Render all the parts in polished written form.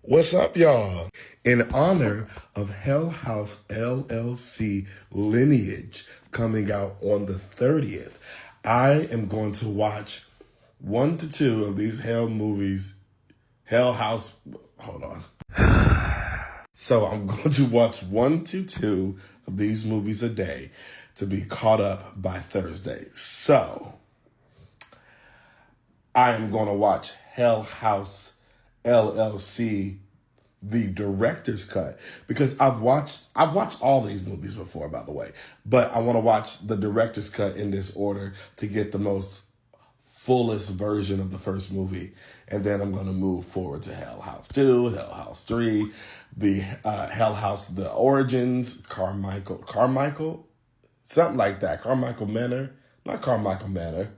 What's up, y'all? In honor of House LLC Lineage coming out on the 30th, I am going to watch 1 to 2 of these Hell movies. Hell House, hold on. So I'm going to watch 1 to 2 of these movies a day to be caught up by Thursday. So I am going to watch House LLC, the director's cut, because I've watched all these movies before, by the way, but I want to watch the director's cut in this order to get the most fullest version of the first movie, and then I'm going to move forward to Hell House 2, Hell House 3, the Hell House, the Origins, Carmichael, something like that, Carmichael Manor, not Carmichael Manor,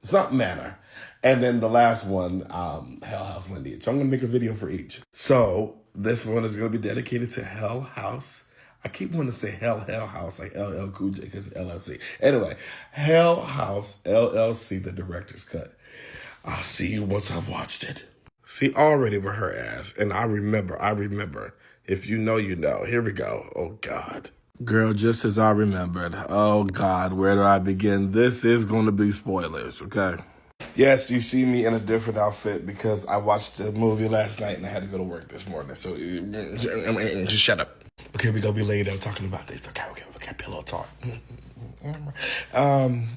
something Manor. And then the last one, Hell House Lineage. So I'm going to make a video for each. So this one is going to be dedicated to Hell House. I keep wanting to say Hell House, like LL Cool J, because LLC. Anyway, Hell House LLC, the director's cut. I'll see you once I've watched it. See, already with her ass. And I remember. If you know, you know. Here we go. Oh, God. Girl, just as I remembered. Oh, God, where do I begin? This is going to be spoilers, okay? Yes, you see me in a different outfit because I watched the movie last night and I had to go to work this morning. So just shut up. Okay, we're going to be laid out talking about this. Okay, pillow talk.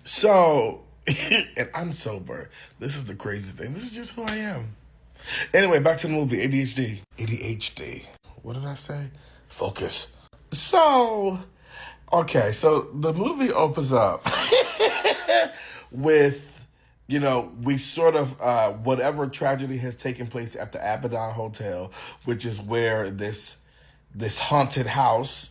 So, and I'm sober. This is the crazy thing. This is just who I am. Anyway, back to the movie, ADHD. ADHD. What did I say? Focus. So, okay, so the movie opens up with, you know, we sort of, whatever tragedy has taken place at the Abaddon Hotel, which is where this haunted house,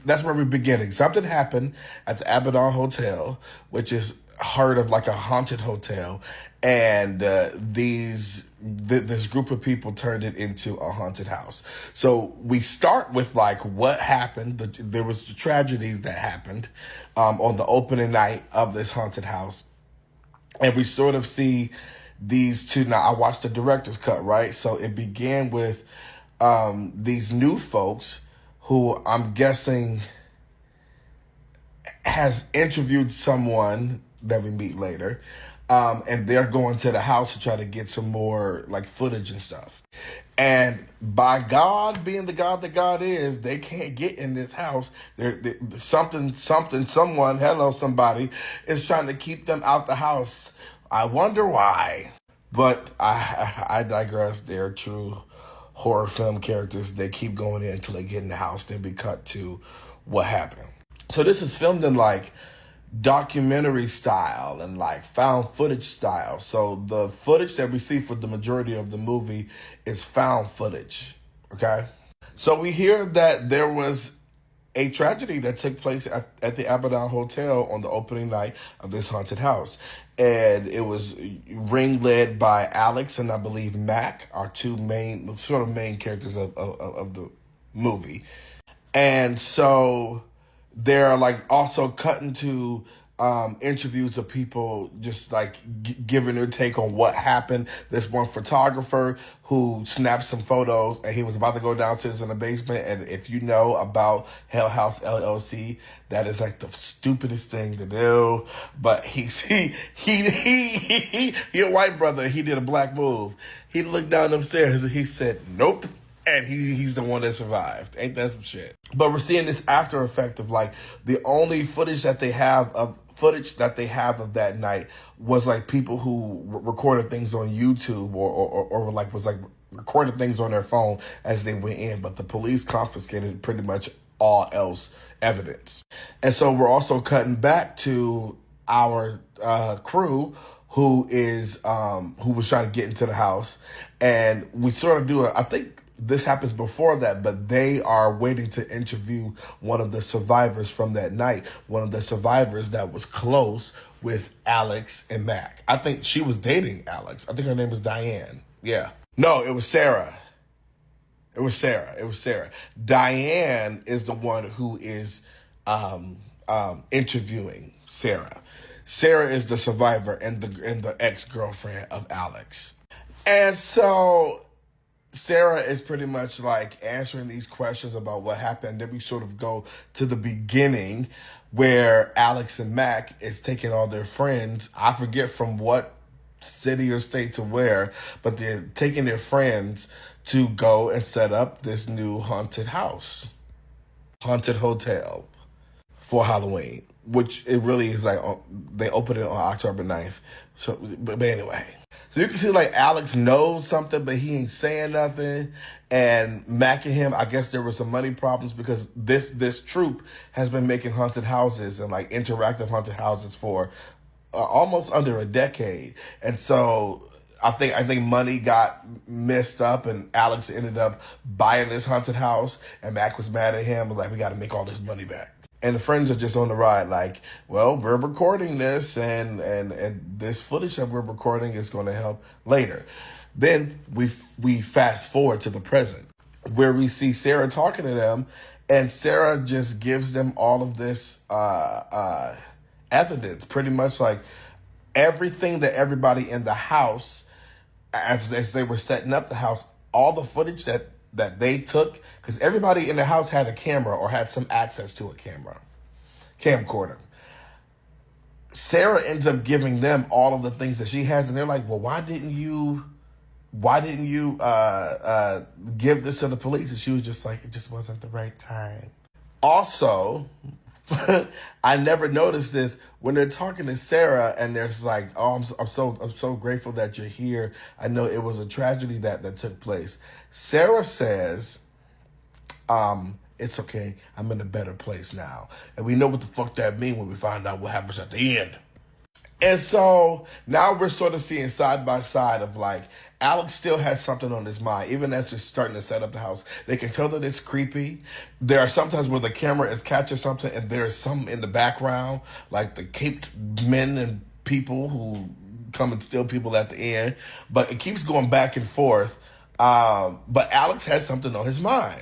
that's where we're beginning. Something happened at the Abaddon Hotel, which is heard of like a haunted hotel, and this group of people turned it into a haunted house. So we start with like what happened. There was the tragedies that happened on the opening night of this haunted house. And we sort of see these two. Now, I watched the director's cut, right? So it began with these new folks who I'm guessing has interviewed someone that we meet later. And they're going to the house to try to get some more like footage and stuff. And by God being the God that God is, they can't get in this house. Somebody is trying to keep them out the house. I wonder why. But I digress. They're true horror film characters. They keep going in until they get in the house. Then we cut to what happened. So this is filmed in like documentary style and like found footage style. So the footage that we see for the majority of the movie is found footage. Okay. So we hear that there was a tragedy that took place at the Abaddon Hotel on the opening night of this haunted house. And it was ring-led by Alex and I believe Mac, our two main characters of the movie. And so they're like also cutting to interviews of people just like giving their take on what happened. This one photographer who snapped some photos and he was about to go downstairs in the basement. And if you know about Hell House LLC, that is like the stupidest thing to do. But he a white brother. He did a black move. He looked down them stairs and he said, nope. And he's the one that survived. Ain't that some shit? But we're seeing this after effect of like the only footage that they have of that night was like people who recorded things on YouTube or like was like recorded things on their phone as they went in. But the police confiscated pretty much all else evidence. And so we're also cutting back to our crew who was trying to get into the house. And we sort of I think this happens before that, but they are waiting to interview one of the survivors from that night, one of the survivors that was close with Alex and Mac. I think she was dating Alex. I think her name was Diane. Yeah. No, it was Sarah. It was Sarah. Diane is the one who is interviewing Sarah. Sarah is the survivor and the ex-girlfriend of Alex. And so Sarah is pretty much like answering these questions about what happened. Then we sort of go to the beginning where Alex and Mac is taking all their friends. I forget from what city or state to where, but they're taking their friends to go and set up this new haunted hotel for Halloween, which it really is like they open it on October 9th. So, but anyway. So you can see like Alex knows something, but he ain't saying nothing. And Mac and him, I guess there were some money problems because this troupe has been making haunted houses and like interactive haunted houses for almost under a decade. And so I think money got messed up, and Alex ended up buying this haunted house, and Mac was mad at him, like, we got to make all this money back. And the friends are just on the ride, like, well, we're recording this, and this footage that we're recording is going to help later. Then we fast forward to the present, where we see Sarah talking to them, and Sarah just gives them all of this evidence, pretty much like everything that everybody in the house, as they were setting up the house, all the footage that they took, because everybody in the house had a camera or had some access to a camcorder. Sarah ends up giving them all of the things that she has, and they're like, well, why didn't you give this to the police? And she was just like, it just wasn't the right time. Also, I never noticed this when they're talking to Sarah, and there's like, oh, I'm so grateful that you're here. I know it was a tragedy that took place. Sarah says, it's okay. I'm in a better place now. And we know what the fuck that means when we find out what happens at the end. And so now we're sort of seeing side by side of like, Alex still has something on his mind, even as they're starting to set up the house. They can tell that it's creepy. There are sometimes where the camera is catching something and there's some in the background, like the caped men and people who come and steal people at the end. But it keeps going back and forth. But Alex has something on his mind.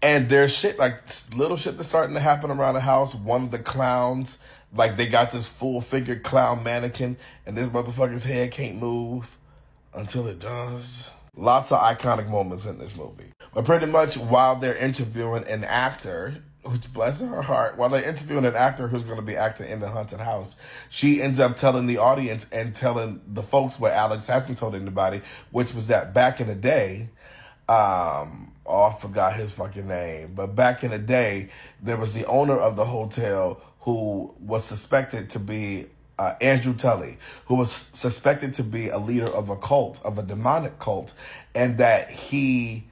And there's shit, like little shit that's starting to happen around the house. One of the clowns, like they got this full-figure clown mannequin, and this motherfucker's head can't move until it does. Lots of iconic moments in this movie. But pretty much while they're interviewing an actor, which bless her heart, while they're interviewing an actor who's going to be acting in the haunted house, she ends up telling the audience and telling the folks what Alex hasn't told anybody, which was that back in the day, I forgot his fucking name. But back in the day, there was the owner of the hotel who was suspected to be Andrew Tully, who was suspected to be a leader of a cult, of a demonic cult, and that he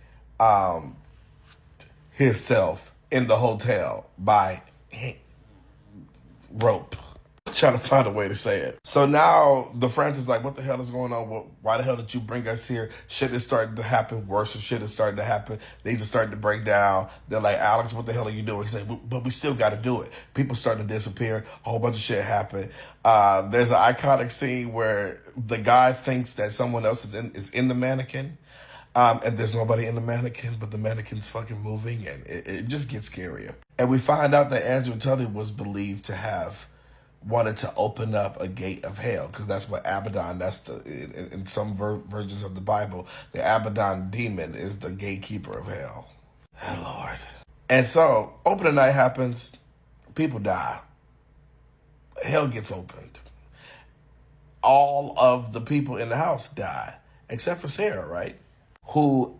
himself in the hotel by rope. Trying to find a way to say it. So now the friends is like, what the hell is going on? Why the hell did you bring us here? Shit is starting to happen. Worse shit is starting to happen. Things are starting to break down. They're like, Alex, what the hell are you doing? He's like, but we still got to do it. People starting to disappear. A whole bunch of shit happened. There's an iconic scene where the guy thinks that someone else is in the mannequin. And there's nobody in the mannequin, but the mannequin's fucking moving, and it just gets scarier. And we find out that Andrew Tully was believed to have wanted to open up a gate of hell, because that's what Abaddon, in some versions of the Bible, the Abaddon demon is the gatekeeper of hell. Oh, Lord. And so, opening night happens, people die. Hell gets opened. All of the people in the house die, except for Sarah, right? Who,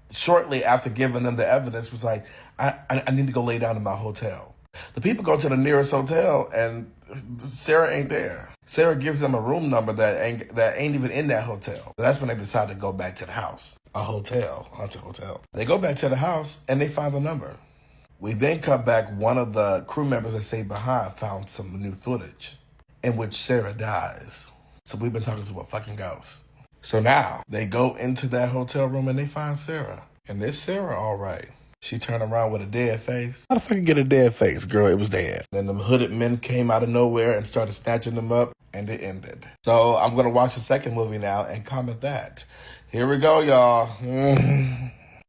shortly after giving them the evidence, was like, I need to go lay down in my hotel. The people go to the nearest hotel, and Sarah ain't there. Sarah gives them a room number that ain't even in that hotel. That's when they decide to go back to the house. A hotel, haunted hotel. They go back to the house, and they find the number. We then cut back. One of the crew members that stayed behind found some new footage in which Sarah dies. So we've been talking to a fucking ghost. So now they go into that hotel room, and they find Sarah. And this Sarah, all right. She turned around with a dead face. How the fuck you get a dead face, girl? It was dead. Then the hooded men came out of nowhere and started snatching them up, and it ended. So I'm going to watch the second movie now and comment that. Here we go, y'all.